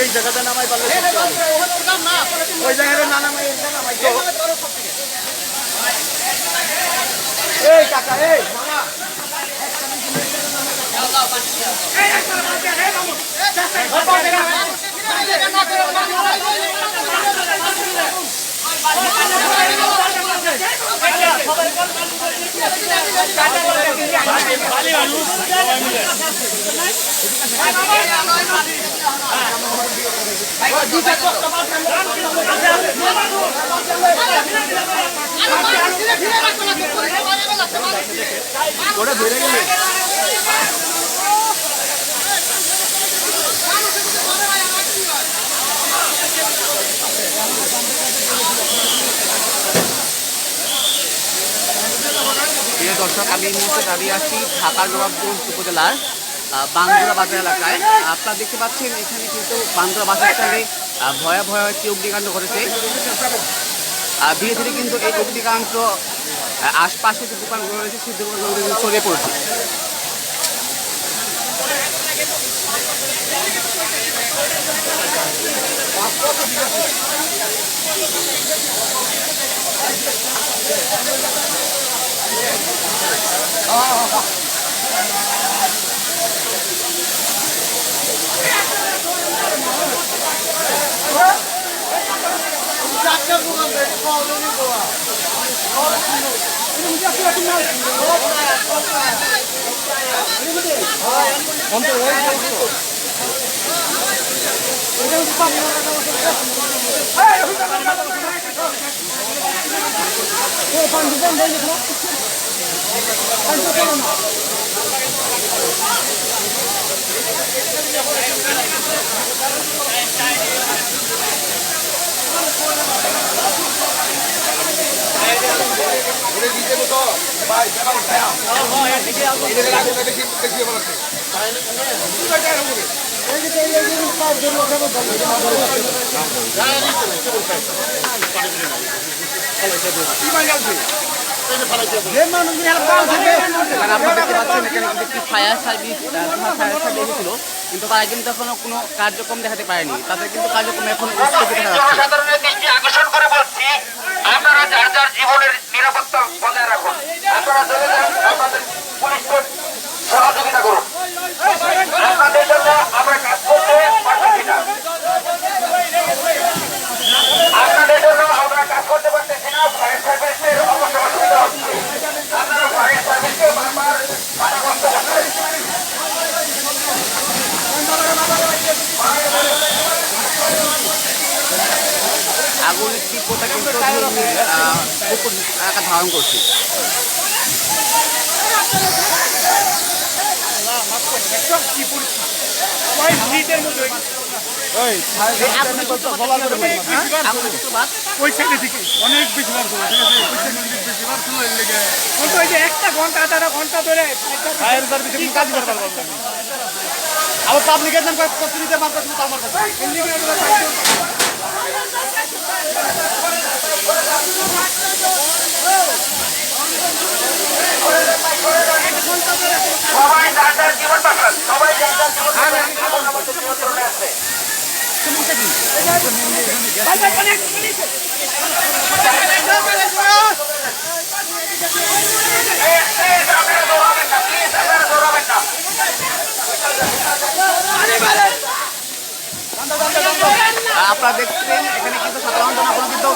এই জায়গাটা নামাই পারলে ওই জায়গাটা না নামাই এই কাকা এই মামা ওটা ধরে গেলে প্রিয় দর্শক, আমি এই মুহূর্তে দাঁড়িয়ে আছি ঢাকার নবাবগঞ্জ উপজেলার বান্দুরা বাজার এলাকায়। আপনারা দেখতে পাচ্ছেন এখানে কিন্তু বান্দুরা বাস স্ট্যান্ডে ভয়াবহ একটি অগ্নিকাণ্ড ঘটেছে। ধীরে ধীরে কিন্তু এই অগ্নিকাণ্ড আশপাশে যে দোকানগুলো রয়েছে সেই দোকানগুলো ছড়িয়ে পড়ছে। ফায়ার সার্ভিস এসেছিল, কিন্তু তারা কিন্তু এখনো কোনো কার্যক্রম দেখাতে পারেনি। তাদের কিন্তু কার্যক্রম এখন জনসাধারণের দৃষ্টি আকর্ষণ করে বলছি, আপনারা যার যার জীবনের নিরাপত্তা বজায় রাখুন। আপনারা চলে যান, আপনাদের পুলিশকে সহযোগিতা করুন। আপনাদের জন্য আমরা কাজ করতে পারতেছি না, আপনাদের জন্য আমরা কাজ করতে পারতেছি না। ফায়ার সার্ভিসের অবশ্য অসুবিধা হচ্ছে। আপনারা ফায়ার সার্ভিসকে বারবার বাধাগ্রস্ত করছেন। আগুনের তীব্রতা কিন্তু আকার ধারণ করছে। একটা ঘন্টা আধা ঘন্টা ধরে ফায়ার সার্ভিসে কাজ করতে পারবো। আবার পাবলিকের নাম কত নিতে পারবো আমার কাছে। সবাই যার যার জীবন বাঁচান, সবাই যার যার জীবন নিয়ন্ত্রণে আছে। আপনারা দৌড়াবেন না, প্লিজ আপনারা দৌড়াবেন না। আপনারা দেখছেন এখানে কিন্তু সাধারণ জনগণ কিন্তু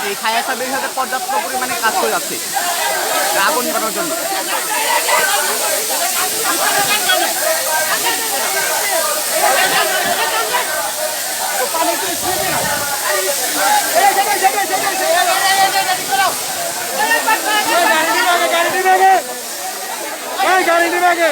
এই ফায়ার সার্ভিসের সাথে পর্যাপ্ত পরিমাণে কাজ করে যাচ্ছে আগুন নিবানোর জন্য। গাড়ি নিবে আগে।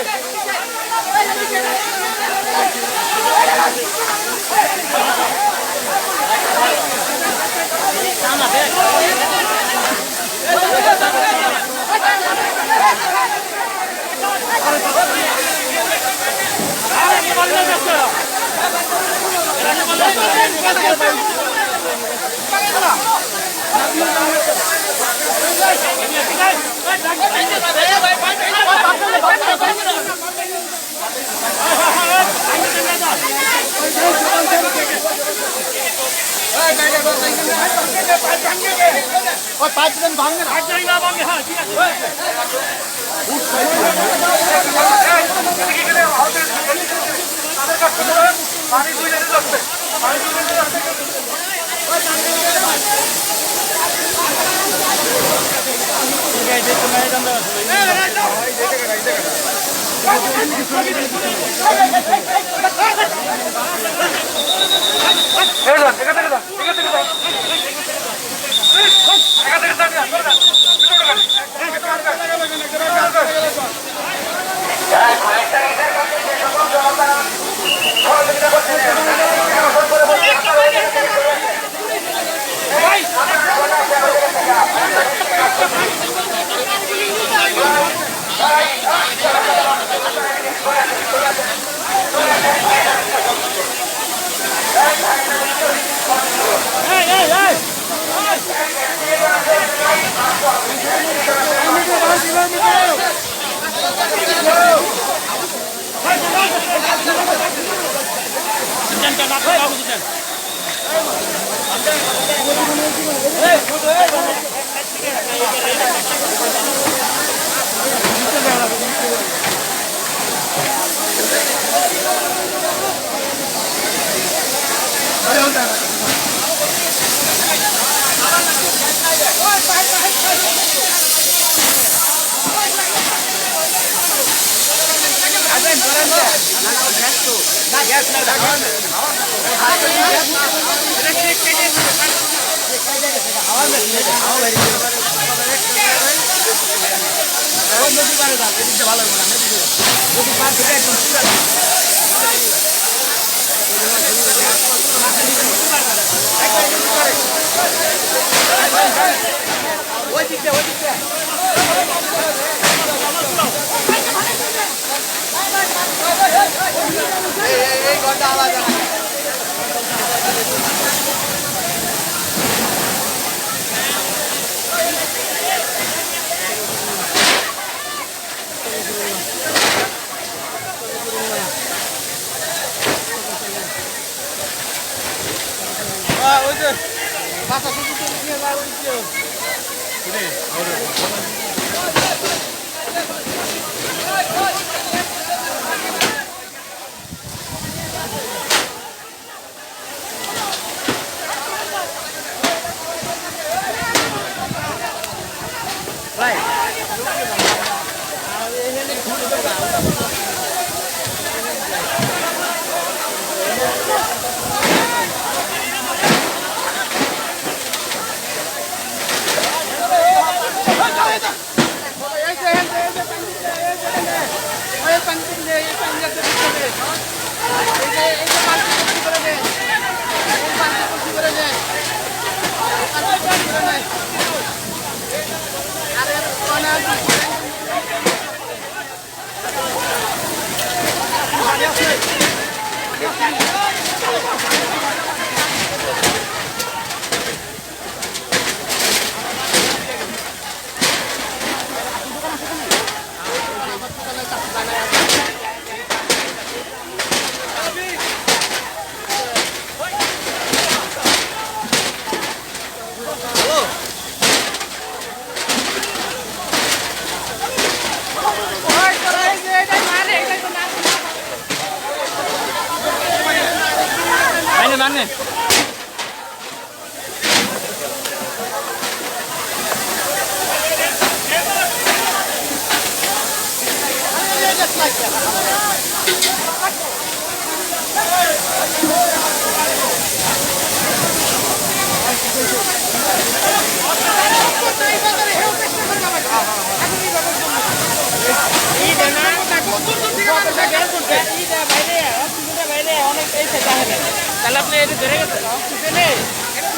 তাহলে আপনি এটা ধরে গেছেন অক্সিজেনে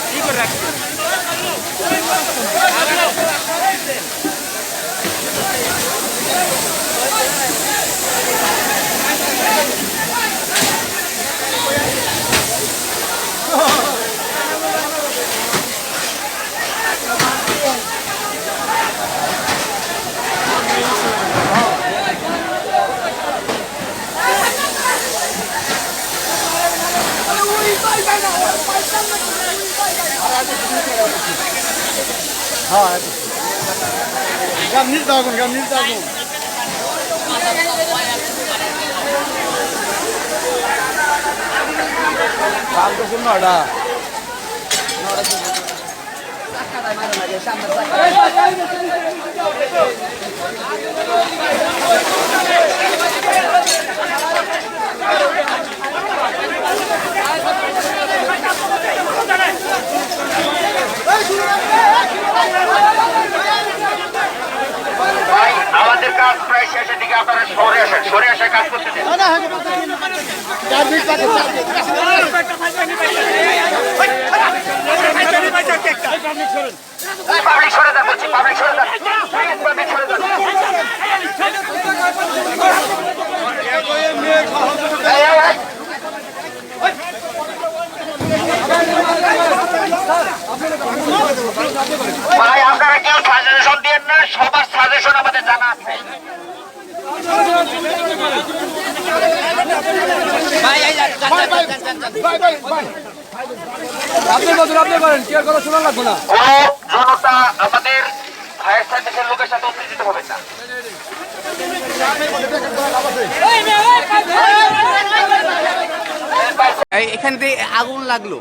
কি করে রাখছেন হ্যাঁ গাম নিজ দাগুন গাম নিজ দাগুন কাল তো শুন নটা ভাই আমাদের কাজ প্রায় শেষের দিকে, আপনারা সরে আসে কাজ করতে দেন। পাবলিক সরে যান বলছি, পাবলিক সরে যান, পাবলিক সরে যান। এই, এই, এই। ভাই আপনারা কেউ সাজেশন দিয়ে না, সবার সাজেশন আমাদের জানা আছে। আপনি করেন কি আর কথা শোনা লাগবে না কোন জনতা আমাদের ফায়ার সার্ভিসের লোকের সাথে উত্তেজিত হবে না। এখান থেকে আগুন লাগলো,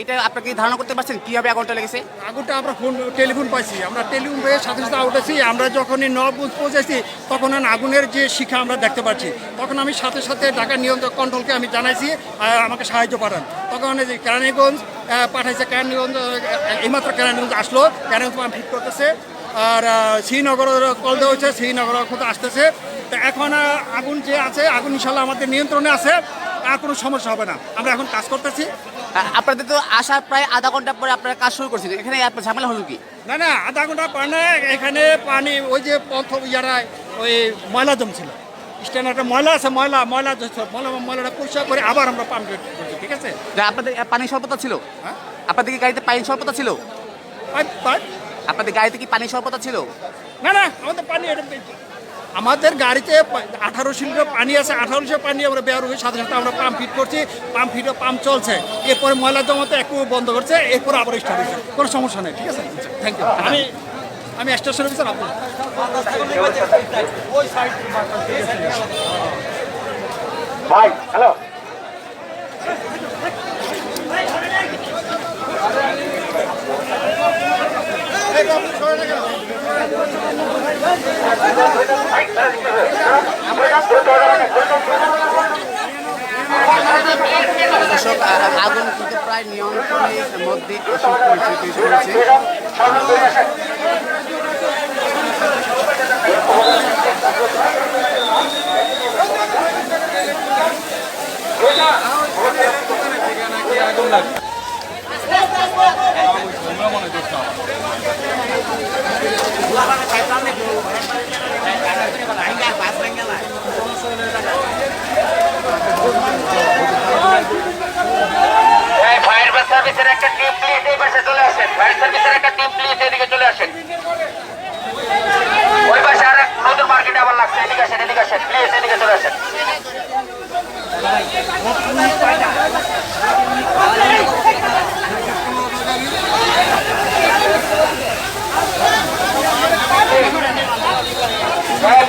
এটা আপনাকে ধারণা করতে পারছেন কিভাবে আগুনটা লেগেছে? আগুনটা আমরা টেলিফোন পাইছি, আমরা টেলিফোন পেয়ে সাথে সাথে উঠেছি। আমরা যখনই নবগঞ্জ পৌঁছেছি তখন আগুনের যে শিখা আমরা দেখতে পাচ্ছি, তখন আমি সাথে সাথে ঢাকা নিয়ন্ত্রণ কন্ট্রোলকে আমি জানাইছি আমাকে সাহায্য পাঠান। তখন যে কেরানীগঞ্জ পাঠাইছে, কেরানীগঞ্জ এইমাত্র কেরানীগঞ্জ আসলো, কেরানীগঞ্জ ফিট করতেছে। আর শ্রীনগর কল দেওয়া হয়েছে, শ্রীনগর কোথাও আসতেছে। তো এখন আগুন যে আছে, আগুন ইনশাল্লাহ আমাদের নিয়ন্ত্রণে আছে, আর কোনো সমস্যা হবে না। আমরা এখন কাজ করতেছি। আপনাদের তো আসার প্রায় আধা ঘন্টা পরে আপনারা কাজ শুরু করছেন, এখানে আপনার ঝামেলা হলো কি? না না, আধা ঘন্টা পর না, এখানে পানি ওই যে ইয়ারা ওই ময়লা জমছিল, স্ট্যান্ড একটা ময়লা আছে, ময়লাটা পরিষ্কার করে আবার আমরা পাম্প করছি, ঠিক আছে? আপনাদের পানি স্বল্পতা ছিল? হ্যাঁ, আপনাদের কি গাড়িতে পানি স্বল্পতা ছিল? পাইপ। আপনাদের গাড়িতে কি পানি স্বল্পতা ছিল? না না, আমাদের গাড়িতে 18 লিটার পানি আছে, 18 লিটার পানি আমরা বের হয়ে সাথে সাথে আমরা পাম্প ফিট করছি, পাম্প চলছে। এরপরে ময়লা জমাতে একটু বন্ধ করছে, এরপর আবার স্টার্ট হয়েছে, কোনো সমস্যা নেই, ঠিক আছে? Thank you. আমি স্টেশন অফিসার। আপনার ভাই হ্যালো, দর্শক, আগুন কিন্তু প্রায় নিয়ন্ত্রণের মধ্যে এসে পৌঁছেছে। ফায়ার সার্ভিসের একটা টিম প্লিজ এই পাশে চলে আসেন। ফায়ার সার্ভিসের একটা টিম প্লিজ এদিকে চলে আসেন। ওই পাশে আর নতুন মার্কেটে আবার লাগছে, এদিকে আসেন, এদিকে আসেন প্লিজ, এদিকে চলে আসেন।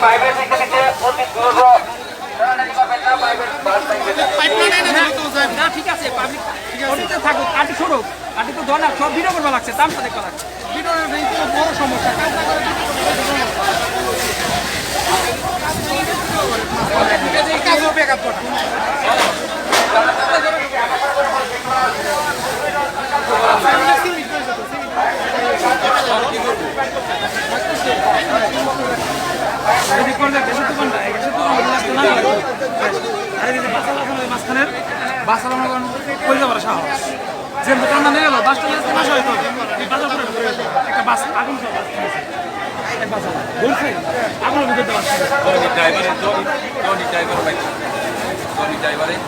পাইপের দিকে নিচে অতি দ্রুত টানাটানি করবেন না, পাইপের বাস না ঠিক আছে, পাবলিক অটোতে থাকুক, আটি সরুক, আটি তো ধর না, সব ভিডিও করবা লাগছে, তামসা দেখবা লাগছে, ভিডিও বড় সমস্যা। কাজও ব্যাকআপ করা মাঝখানের বাস করে যাবার সাহস যে টান্না নিয়ে গেল, বাসটা মাসা হইতো বাজার করে একটা বাস আগুন বলছে আগুনের ভিতরে ড্রাইভারের